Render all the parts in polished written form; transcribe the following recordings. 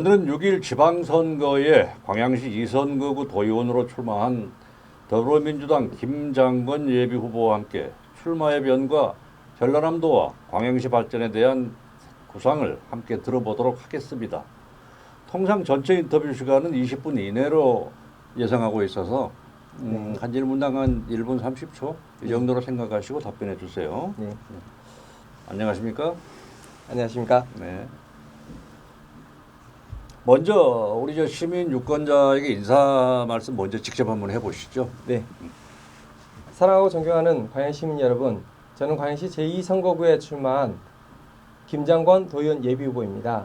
오늘은 6일 지방선거에 광양시 이선거구 도의원으로 출마한 더불어민주당 김장건 예비후보와 함께 출마의 변과 전라남도와 광양시 발전에 대한 구상을 함께 들어보도록 하겠습니다. 통상 전체 인터뷰 시간은 20분 이내로 예상하고 있어서 한 질문당 한 1분 30초 이 정도로 생각하시고 답변해 주세요. 네. 안녕하십니까? 안녕하십니까? 네. 먼저 우리 저 시민 유권자에게 인사 말씀 먼저 직접 한번 해보시죠. 네. 사랑하고 존경하는 광양 시민 여러분, 저는 광양시 제2선거구에 출마한 김장건 도의원 예비후보입니다.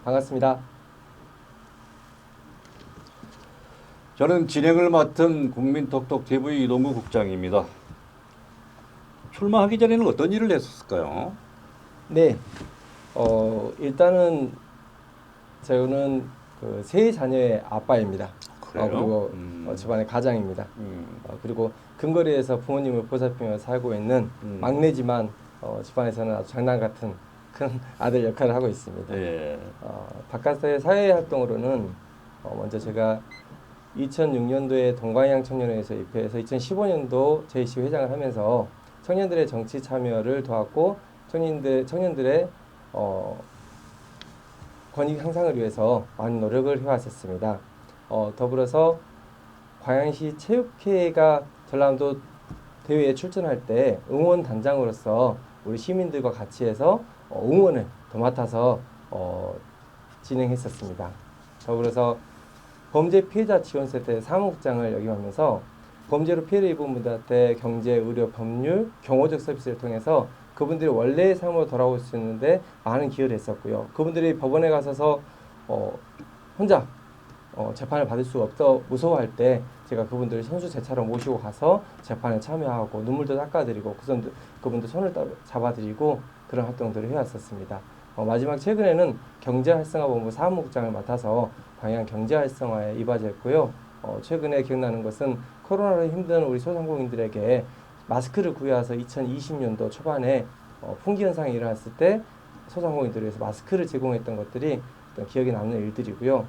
반갑습니다. 저는 진행을 맡은 국민톡톡TV 이동구 국장입니다. 출마하기 전에는 어떤 일을 했었을까요? 네. 일단은 저는 그 세 자녀의 아빠입니다. 그래요? 그리고 집안의 가장입니다. 그리고 근거리에서 부모님을 보살피며 살고 있는 막내지만 집안에서는 아주 장난 같은 큰 아들 역할을 하고 있습니다. 예. 바깥의 사회 활동으로는 먼저 제가 2006년도에 동광양 청년회에서 입회해서 2015년도 제2시 회장을 하면서 청년들의 정치 참여를 도왔고 청년들의 권익 향상을 위해서 많은 노력을 해왔었습니다. 더불어서 광양시 체육회가 전라남도 대회에 출전할 때 응원 단장으로서 우리 시민들과 같이 해서 응원을 도맡아서 진행했었습니다. 더불어서 범죄 피해자 지원센터 사무국장을 역임하면서 범죄로 피해를 입은 분들한테 경제, 의료, 법률, 경호적 서비스를 통해서 그분들이 원래의 삶으로 돌아올 수 있는데 많은 기여를 했었고요. 그분들이 법원에 가서서 혼자 재판을 받을 수 없다 무서워할 때 제가 그분들을 선수 제차로 모시고 가서 재판에 참여하고 눈물도 닦아드리고 그분들 손을 잡아드리고 그런 활동들을 해왔었습니다. 마지막 최근에는 경제활성화본부 사무국장을 맡아서 방향 경제활성화에 이바지했고요. 최근에 기억나는 것은 코로나로 힘든 우리 소상공인들에게 마스크를 구해와서 2020년도 초반에 풍기 현상이 일어났을 때 소상공인들을 위해서 마스크를 제공했던 것들이 어떤 기억에 남는 일들이고요.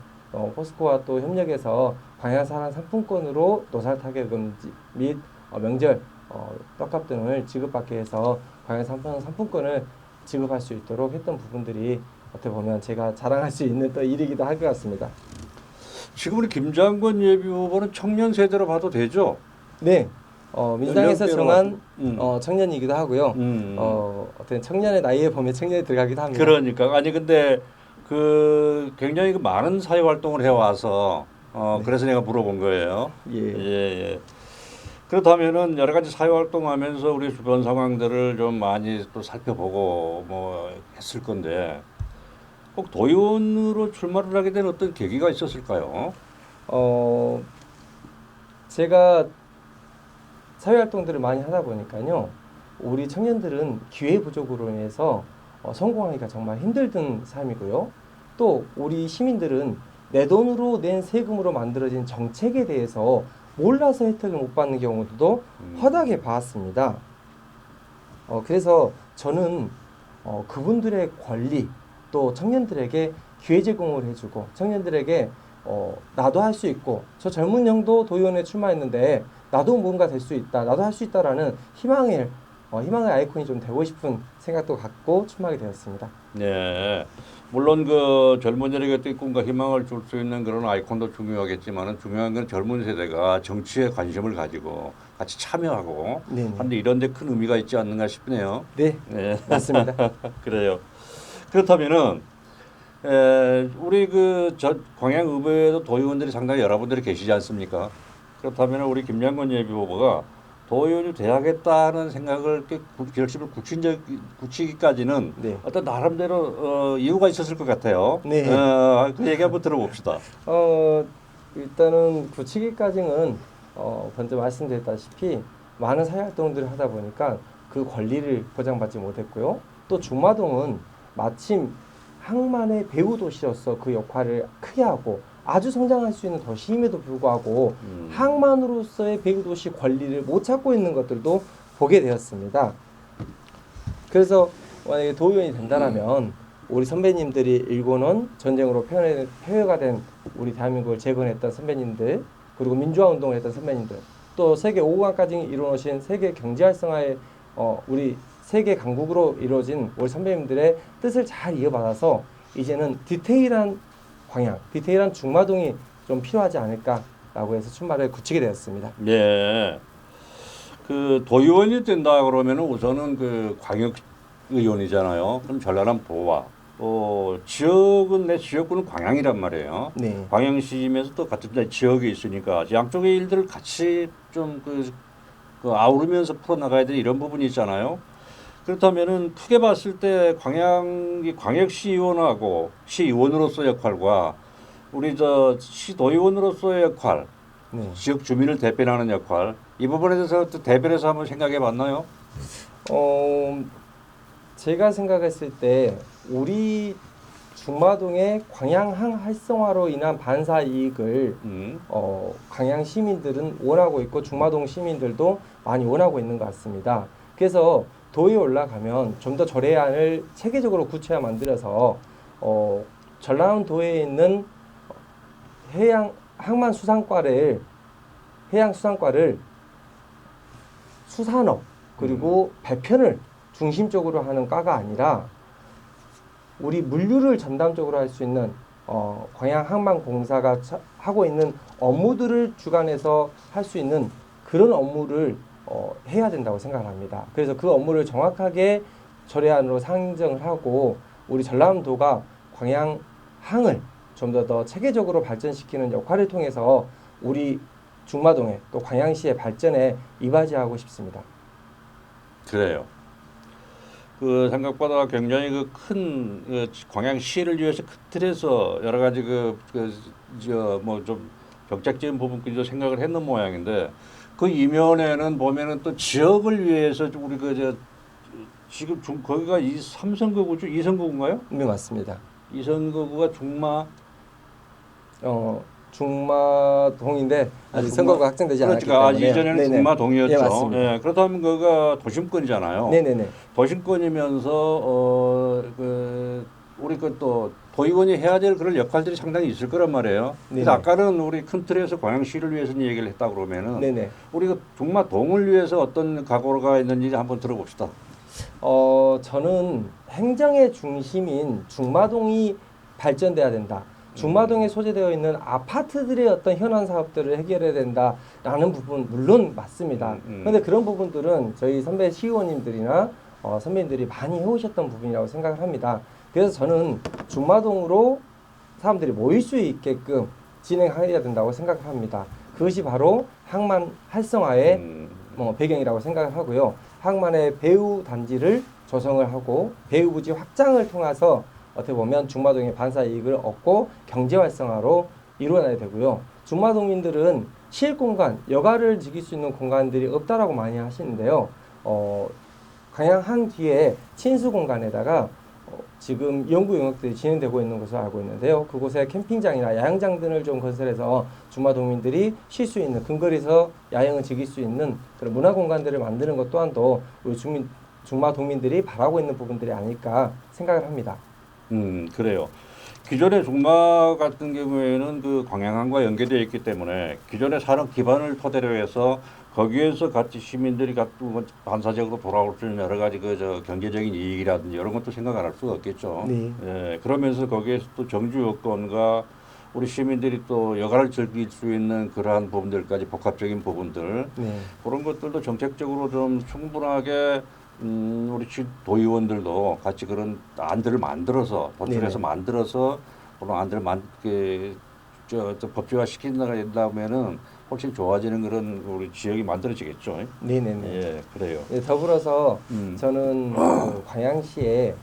포스코와 또 협력해서 방향사랑 상품권으로 노살 타격금 및 명절 떡값 등을 지급받게 해서 방향상품권을 지급할 수 있도록 했던 부분들이 어떻게 보면 제가 자랑할 수 있는 또 일이기도 할 것 같습니다. 지금 우리 김장건 예비후보는 청년 세대로 봐도 되죠? 네. 민주당에서 정한 청년이기도 하고요. 어떤 청년의 나이에 보면 청년이 들어가기도 합니다. 그러니까 아니 근데 그 굉장히 그 많은 사회 활동을 해와서 네. 그래서 내가 물어본 거예요. 예. 예. 그렇다면은 여러 가지 사회 활동하면서 우리 주변 상황들을 좀 많이 또 살펴보고 뭐 했을 건데 꼭 도의원으로 출마를 하게 된 어떤 계기가 있었을까요? 제가 사회 활동들을 많이 하다 보니까요. 우리 청년들은 기회 부족으로 인해서 성공하기가 정말 힘들던 삶이고요. 또 우리 시민들은 내 돈으로 낸 세금으로 만들어진 정책에 대해서 몰라서 혜택을 못 받는 경우도 허다하게 봤습니다. 그래서 저는 그분들의 권리 또 청년들에게 기회 제공을 해주고 청년들에게 나도 할 수 있고 저 젊은 형도 도의원에 출마했는데 나도 뭔가 될 수 있다 나도 할 수 있다라는 희망의 아이콘이 좀 되고 싶은 생각도 갖고 출마하게 되었습니다. 네. 물론 그 젊은이들에게 꿈과 희망을 줄 수 있는 그런 아이콘도 중요하겠지만은 중요한 건 젊은 세대가 정치에 관심을 가지고 같이 참여하고 한데 이런 데 큰 의미가 있지 않는가 싶네요. 네. 맞습니다. 그래요. 그렇다면은 우리 그 광양의회에도 도의원들이 상당히 여러분들이 계시지 않습니까? 그렇다면 우리 김장건 예비후보가 도의원이 돼야겠다는 생각을 결심을 굳히기까지는 어떤 나름대로 이유가 있었을 것 같아요. 네. 그 얘기 한번 들어봅시다. 일단은 굳히기까지는 먼저 말씀드렸다시피 많은 사회활동들을 하다 보니까 그 권리를 보장받지 못했고요. 또 중마동은 마침 항만의 배후 도시로서 그 역할을 크게 하고 아주 성장할 수 있는 도시임에도 불구하고 항만으로서의 배후 도시 권리를 못 찾고 있는 것들도 보게 되었습니다. 그래서 만약에 도의원이 된다면 우리 선배님들이 일궈놓은 전쟁으로 폐허가 된 우리 대한민국을 재건했던 선배님들, 그리고 민주화 운동을 했던 선배님들, 또 세계 5강까지 이루어놓으신 세계 경제 활성화의 우리 세계 강국으로 이루어진 우리 선배님들의 뜻을 잘 이어받아서 이제는 디테일한 광양, 디테일한 중마동이 좀 필요하지 않을까라고 해서 출마를 굳히게 되었습니다. 예. 그 도의원이 된다 그러면은 우선은 그 광역 의원이잖아요. 그럼 전라남 도와 또 지역은 내 지역구는 광양이란 말이에요. 네. 광양시면서 또 같은 지역이 있으니까 양쪽의 일들을 같이 좀 그 아우르면서 풀어나가야 될 이런 부분이 있잖아요. 그렇다면은 크게 봤을 때 광역시의원하고 시의원으로서 역할과 우리 저 시도의원으로서의 역할, 네. 지역 주민을 대변하는 역할 이 부분에 대해서 또 대변해서 한번 생각해 봤나요? 제가 생각했을 때 우리 중마동의 광양항 활성화로 인한 반사 이익을 광양 시민들은 원하고 있고 중마동 시민들도 많이 원하고 있는 것 같습니다. 그래서 도에 올라가면 좀 더 절해안을 체계적으로 구체화 만들어서 전라남 도에 있는 해양 수산과를 수산업 그리고 배편을 중심적으로 하는 과가 아니라 우리 물류를 전담적으로 할 수 있는 광양항만공사가 하고 있는 업무들을 주관해서 할 수 있는 그런 업무를 해야 된다고 생각을 합니다. 그래서 그 업무를 정확하게 절해안으로 상정을 하고 우리 전라남도가 광양항을 좀 더 체계적으로 발전시키는 역할을 통해서 우리 중마동의 또 광양시의 발전에 이바지하고 싶습니다. 그래요. 그 생각보다 굉장히 그 큰 광양시를 위해서 큰 틀에서 여러 가지 뭐 좀 정책적인 부분까지도 생각을 했는 모양인데 그 이면에는 보면은 또 지역을 위해서 우리 지금 거기가 이 삼선거구죠? 이선거구인가요? 네, 맞습니다. 이선거구가 중마동인데 아직 선거가 확정되지 않았기 그러니까 때문에 이전에는 네네. 중마동이었죠. 예, 맞습니다. 예, 그렇다면 그가 도심권이잖아요. 네네네. 도심권이면서 우리 또 도의원이 해야 될 그런 역할들이 상당히 있을 거란 말이에요. 그래서 네네. 아까는 우리 큰 틀에서 광양시를 위해서 얘기를 했다 그러면은 네네. 우리 그 중마동을 위해서 어떤 각오가 있는지 한번 들어봅시다. 저는 행정의 중심인 중마동이 발전돼야 된다. 중마동에 소재되어 있는 아파트들의 어떤 현안 사업들을 해결해야 된다라는 부분 물론 맞습니다. 그런데 그런 부분들은 저희 선배 시의원님들이나 선배님들이 많이 해오셨던 부분이라고 생각을 합니다. 그래서 저는 중마동으로 사람들이 모일 수 있게끔 진행해야 된다고 생각을 합니다. 그것이 바로 항만 활성화의 배경이라고 생각을 하고요. 항만의 배후 단지를 조성을 하고 배후 부지 확장을 통해서 어떻게 보면 중마동의 반사 이익을 얻고 경제 활성화로 이루어내야 되고요. 중마동민들은 실 공간, 여가를 즐길 수 있는 공간들이 없다라고 많이 하시는데요. 광양항 뒤에 친수 공간에다가 지금 연구 영역들이 진행되고 있는 것으로 알고 있는데요. 그곳에 캠핑장이나 야영장 등을 좀 건설해서 중마동민들이 쉴 수 있는 근거리에서 야영을 즐길 수 있는 그런 문화 공간들을 만드는 것 또한도 우리 중마동민들이 바라고 있는 부분들이 아닐까 생각을 합니다. 그래요. 기존의 중마 같은 경우에는 그 광양항과 연계되어 있기 때문에 기존의 산업 기반을 토대로 해서 거기에서 같이 시민들이 반사적으로 돌아올 수 있는 여러 가지 경제적인 이익이라든지 이런 것도 생각 안 할 수가 없겠죠. 네. 예, 그러면서 거기에서 또 정주 여건과 우리 시민들이 또 여가를 즐길 수 있는 그러한 부분들까지 복합적인 부분들 네. 그런 것들도 정책적으로 좀 충분하게 우리 도의원들도 같이 그런 안들을 만들어서 도출해서 만들어서 그런 안들을 법제화 시킨다면은 훨씬 좋아지는 그런 우리 지역이 만들어지겠죠. 네네네. 예, 그래요. 네, 더불어서 저는 광양시에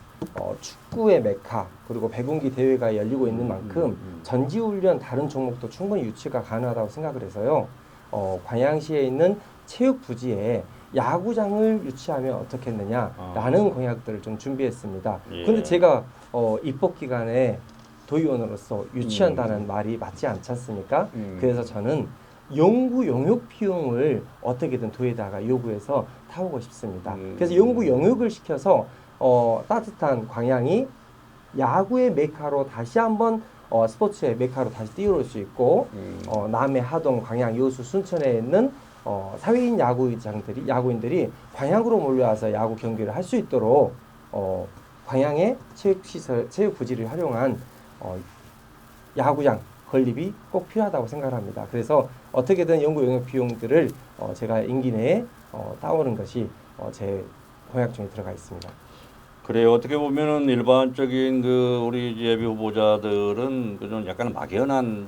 축구의 메카 그리고 배구기 대회가 열리고 있는 만큼 전지훈련 다른 종목도 충분히 유치가 가능하다고 생각을 해서요. 광양시에 있는 체육 부지에 야구장을 유치하면 어떻겠느냐라는 공약들을 좀 준비했습니다. 그런데 제가 입법 기간에 도의원으로서 유치한다는 말이 맞지 않지 않습니까? 그래서 저는 연구 용역 비용을 어떻게든 도에다가 요구해서 타오고 싶습니다. 그래서 연구 용역을 시켜서 따뜻한 광양이 야구의 메카로 다시 한번 스포츠의 메카로 다시 뛰어올 수 있고 남해, 하동, 광양, 여수, 순천에 있는 사회인 야구인들이 광양으로 몰려와서 야구 경기를 할 수 있도록 광양의 체육시설, 체육부지를 활용한 야구장 건립이 꼭 필요하다고 생각합니다. 그래서 어떻게든 연구 용역 비용들을 제가 임기 내에 따오는 것이 제 공약 중에 들어가 있습니다. 그래요. 어떻게 보면은 일반적인 그 우리 예비 후보자들은 그좀 약간 막연한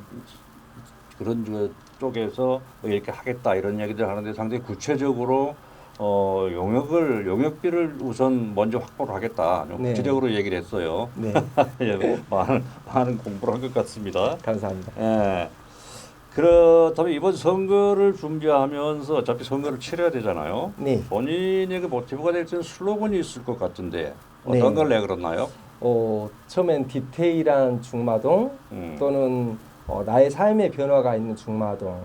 그런 그 쪽에서 이렇게 하겠다 이런 얘기들 하는데 상당히 구체적으로 용역비를 우선 먼저 확보를 하겠다. 좀 네. 구체적으로 얘기를 했어요. 네, 예, 많은 공부를 한 것 같습니다. 감사합니다. 예. 그렇다면 이번 선거를 준비하면서 어차피 선거를 치러야 되잖아요. 네. 본인의 그 모티브가 될 수 있는 슬로건이 있을 것 같은데 네. 어떤 걸 내걸었나요? 처음엔 디테일한 중마동 또는 나의 삶의 변화가 있는 중마동,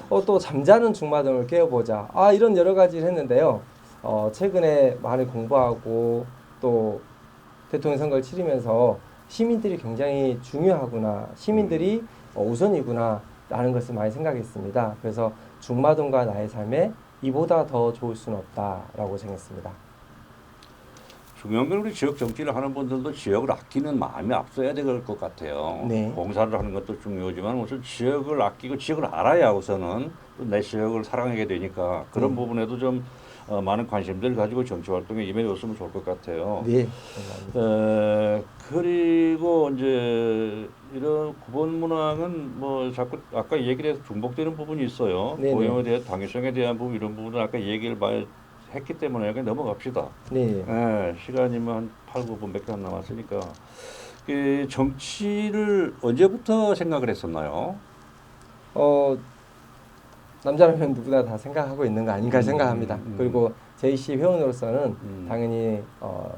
또 잠자는 중마동을 깨워보자. 이런 여러 가지를 했는데요. 최근에 많이 공부하고 또 대통령 선거를 치르면서 시민들이 굉장히 중요하구나, 시민들이 우선이구나 라는 것을 많이 생각했습니다. 그래서 중마동과 나의 삶에 이보다 더 좋을 수는 없다라고 정했습니다. 중요한 건 우리 지역 정치를 하는 분들도 지역을 아끼는 마음이 앞서야 될 것 같아요. 네. 봉사를 하는 것도 중요하지만 우선 지역을 아끼고 지역을 알아야 우선은 또 내 지역을 사랑하게 되니까 그런 부분에도 좀 많은 관심들 가지고 정치 활동에 임해줬으면 좋을 것 같아요. 네. 그리고 이제 이런 구본 문항은 뭐 자꾸 아까 얘기를 해서 중복되는 부분이 있어요. 네네. 고용에 대한 당위성에 대한 부분 이런 부분은 아까 얘기를 많이 했기 때문에 그냥 넘어갑시다. 네. 시간이면 한 8, 9분밖에 안 남았으니까 그 정치를 언제부터 생각을 했었나요? 남자라면 누구나 다 생각하고 있는 거 아닌가 생각합니다. 그리고 JC 회원으로서는 당연히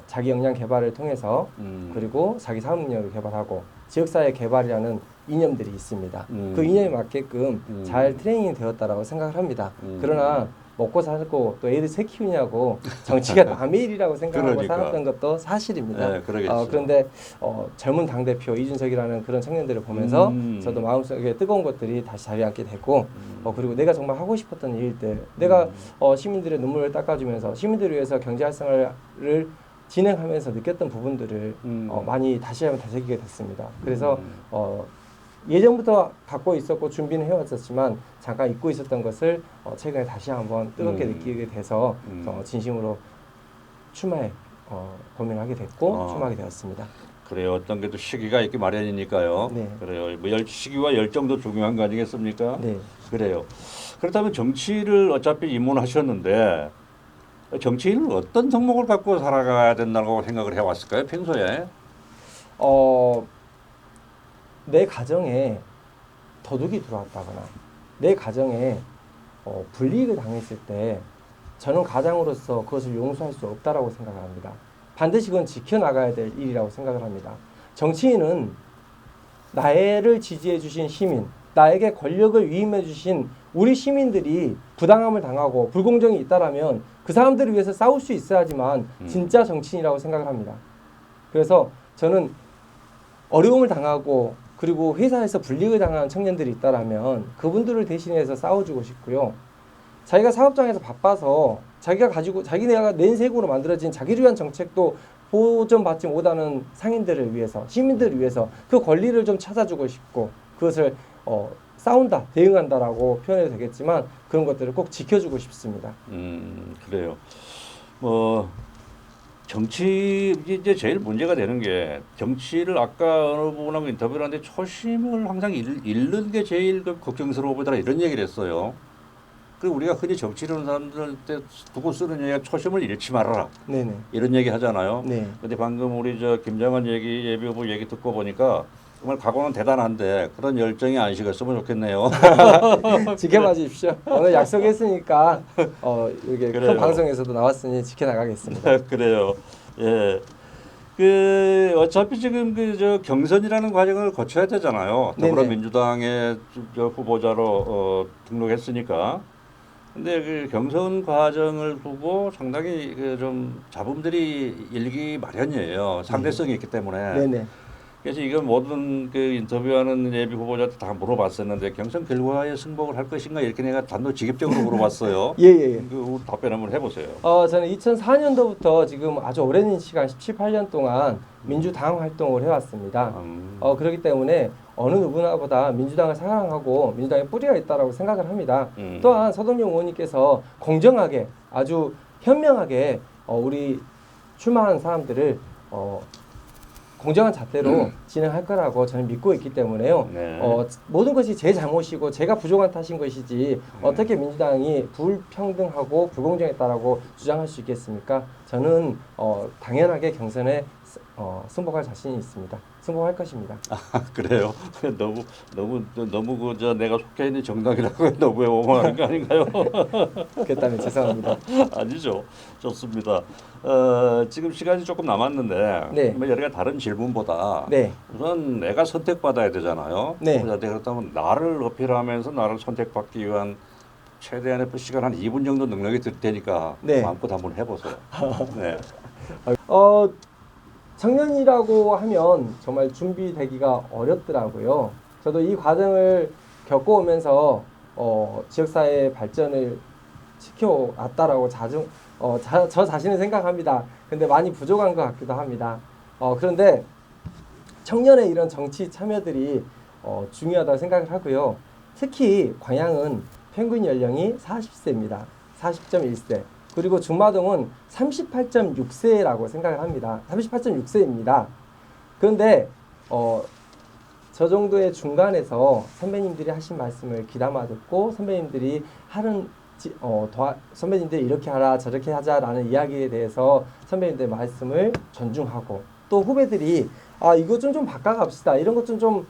자기 역량 개발을 통해서 그리고 자기 사업 능력을 개발하고 지역사회 개발이라는 이념들이 있습니다. 그 이념에 맞게끔 잘 트레이닝이 되었다라고 생각을 합니다. 그러나 먹고 살고 또 애들 새 키우냐고 정치가 남의 일이라고 생각하고 그러니까. 살았던 것도 사실입니다. 네, 그러겠죠. 그런데 젊은 당대표 이준석이라는 그런 청년들을 보면서 저도 마음속에 뜨거운 것들이 다시 자리 앉게 됐고 그리고 내가 정말 하고 싶었던 일들, 내가 시민들의 눈물을 닦아주면서 시민들을 위해서 경제 활성화를 진행하면서 느꼈던 부분들을 많이 다시 한번 되새기게 됐습니다. 그래서 예전부터 갖고 있었고 준비는 해왔었지만 잠깐 잊고 있었던 것을 최근에 다시 한번 뜨겁게 느끼게 돼서 진심으로 출마에 고민을 하게 됐고 출마하게 되었습니다. 그래요. 어떤 게 또 시기가 있기 마련이니까요. 네. 그래요. 뭐 시기와 열정도 중요한 거 아니겠습니까? 네. 그래요. 그렇다면 정치를 어차피 입문하셨는데 정치인은 어떤 덕목을 갖고 살아가야 된다고 생각을 해왔을까요? 평소에? 내 가정에 도둑이 들어왔다거나 내 가정에 불이익을 당했을 때 저는 가장으로서 그것을 용서할 수 없다라고 생각을 합니다. 반드시 그건 지켜나가야 될 일이라고 생각을 합니다. 정치인은 나를 지지해 주신 시민, 나에게 권력을 위임해 주신 우리 시민들이 부당함을 당하고 불공정이 있다라면 그 사람들을 위해서 싸울 수 있어야지만 진짜 정치인이라고 생각을 합니다. 그래서 저는 어려움을 당하고 그리고 회사에서 불이익을 당하는 청년들이 있다라면 그분들을 대신해서 싸워주고 싶고요. 자기가 사업장에서 바빠서 자기네가 낸 세금으로 만들어진 자기를 위한 정책도 보전받지 못하는 상인들을 위해서, 시민들을 위해서 그 권리를 좀 찾아주고 싶고 그것을 싸운다, 대응한다라고 표현해도 되겠지만 그런 것들을 꼭 지켜주고 싶습니다. 그래요. 뭐 정치 이제 제일 문제가 되는 게 정치를 아까 어느 분하고 인터뷰를 하는데 초심을 항상 잃는 게 제일 걱정스러워 보더라 이런 얘기를 했어요. 그 우리가 흔히 정치를 하는 사람들한테 두고 쓰는 얘기가 초심을 잃지 말아라. 네네. 이런 얘기 하잖아요. 네. 근데 방금 우리 김장관 예비 후보 얘기 듣고 보니까 정말 각오는 대단한데 그런 열정이 안 식었으면 좋겠네요. 지켜봐 주십시오. 오늘 약속했으니까 이렇게 그래요. 큰 방송에서도 나왔으니 지켜나가겠습니다. 그래요. 예. 그 어차피 지금 저 경선이라는 과정을 거쳐야 되잖아요. 네네. 더불어민주당의 저 후보자로 등록했으니까 근데 그 경선 과정을 두고 상당히 그 좀 잡음들이 일기 마련이에요. 상대성이 있기 때문에. 네네. 그래서 이건 모든 그 인터뷰하는 예비 후보자한테 다 물어봤었는데 경선 결과에 승복을 할 것인가 이렇게 내가 단도직입적으로 물어봤어요. 예예예. 그 답변 한번 해보세요. 저는 2004년도부터 지금 아주 오랜 시간 17, 18년 동안 민주당 활동을 해왔습니다. 그렇기 때문에 어느 누구나보다 민주당을 사랑하고 민주당에 뿌리가 있다라고 생각을 합니다. 또한 서동영 의원님께서 공정하게 아주 현명하게 우리 출마하는 사람들을 공정한 잣대로 진행할 거라고 저는 믿고 있기 때문에요. 네. 모든 것이 제 잘못이고 제가 부족한 탓인 것이지 어떻게 민주당이 불평등하고 불공정했다라고 주장할 수 있겠습니까? 저는 당연하게 경선에 승복할 자신이 있습니다. 승복할 것입니다. 그래요? 너무 그저 내가 속해 있는 정당이라고 너무 오만한 거 아닌가요? 그렇다면 죄송합니다. 아니죠. 좋습니다. 지금 시간이 조금 남았는데 네. 뭐 여러 가지 다른 질문보다 네. 우선 내가 선택받아야 되잖아요. 네. 그렇다면 나를 어필하면서 나를 선택받기 위한 최대한의 시간 한 2분 정도 능력이 들 테니까 네. 마음껏 한번 해보세요. 네. 청년이라고 하면 정말 준비되기가 어렵더라고요. 저도 이 과정을 겪어오면서 지역사회 발전을 시켜왔다라고 저 자신을 생각합니다. 근데 많이 부족한 것 같기도 합니다. 그런데 청년의 이런 정치 참여들이 중요하다고 생각을 하고요. 특히 광양은 평균 연령이 40세입니다. 40.1세. 그리고 중마동은 38.6세라고 생각을 합니다. 38.6세입니다. 그런데 저 정도의 중간에서 선배님들이 하신 말씀을 귀담아 듣고 선배님들이 하는 선배님들이 이렇게 하라 저렇게 하자라는 이야기에 대해서 선배님들의 말씀을 존중하고 또 후배들이 이거 좀 바꿔갑시다 이런 것 좀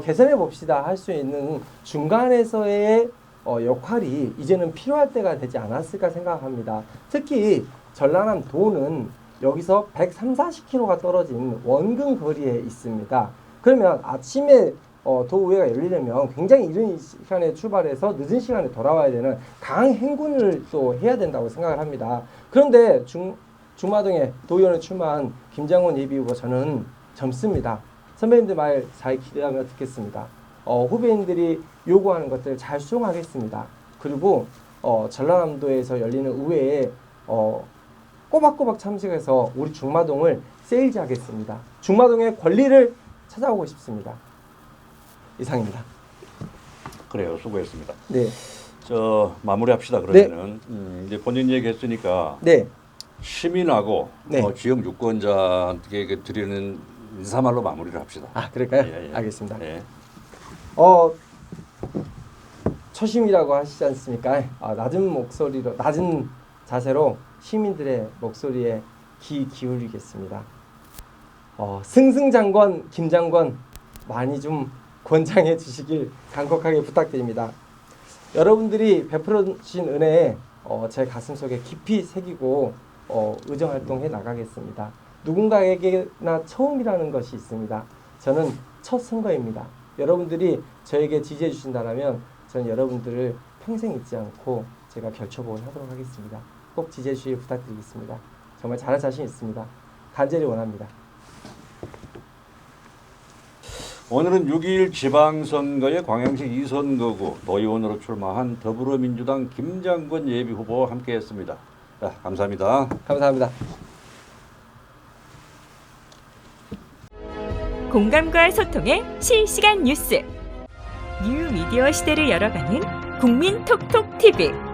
개선해 봅시다 할 수 있는 중간에서의 역할이 이제는 필요할 때가 되지 않았을까 생각합니다. 특히 전라남 도는 여기서 130-40km가 떨어진 원근 거리에 있습니다. 그러면 아침에 도의회가 열리려면 굉장히 이른 시간에 출발해서 늦은 시간에 돌아와야 되는 강행군을 또 해야 된다고 생각을 합니다. 그런데 중마동에 도의원에 출마한 김장원 예비후보 저는 젊습니다. 선배님들 말 잘 기대하며 듣겠습니다. 후배님들이 요구하는 것들 잘 수용하겠습니다. 그리고 전라남도에서 열리는 의회에 꼬박꼬박 참석해서 우리 중마동을 세일즈하겠습니다. 중마동의 권리를 찾아오고 싶습니다. 이상입니다. 그래요. 수고했습니다. 네. 마무리합시다. 그러면은 이제 본인 얘기했으니까 네. 시민하고 네. 지역 유권자한테 드리는 인사말로 마무리를 합시다. 그럴까요? 예. 알겠습니다. 예. 초심이라고 하시지 않습니까? 낮은 목소리로, 낮은 자세로 시민들의 목소리에 귀 기울이겠습니다. 승승장관 김장관 많이 좀 권장해 주시길 간곡하게 부탁드립니다. 여러분들이 베풀어 주신 은혜에 제 가슴속에 깊이 새기고 의정활동해 나가겠습니다. 누군가에게나 처음이라는 것이 있습니다. 저는 첫 선거입니다. 여러분들이 저에게 지지해 주신다면 저는 여러분들을 평생 잊지 않고 제가 결초보을 하도록 하겠습니다. 꼭 지지해 주시길 부탁드리겠습니다. 정말 잘할 자신 있습니다. 간절히 원합니다. 오늘은 6.21 지방선거의 광양시 2선거구 도의원으로 출마한 더불어민주당 김장건 예비후보와 함께했습니다. 감사합니다. 감사합니다. 공감과 소통의 실시간 뉴스. 뉴 미디어 시대를 열어가는 국민톡톡TV.